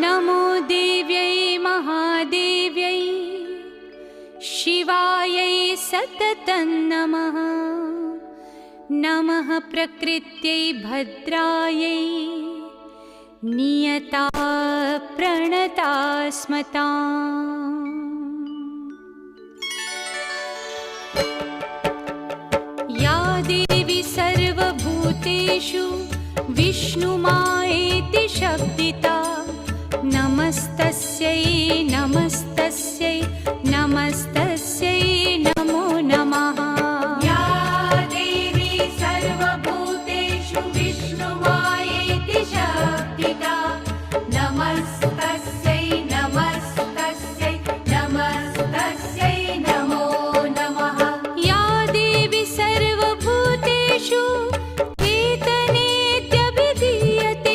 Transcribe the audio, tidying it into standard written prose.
नमो देव्यै महादेव्यै शिवायै सततं नमः। नमः प्रकृत्यै भद्रायै नियता प्रणता स्मताम्। या देवी सर्वभूतेषु विष्णुमा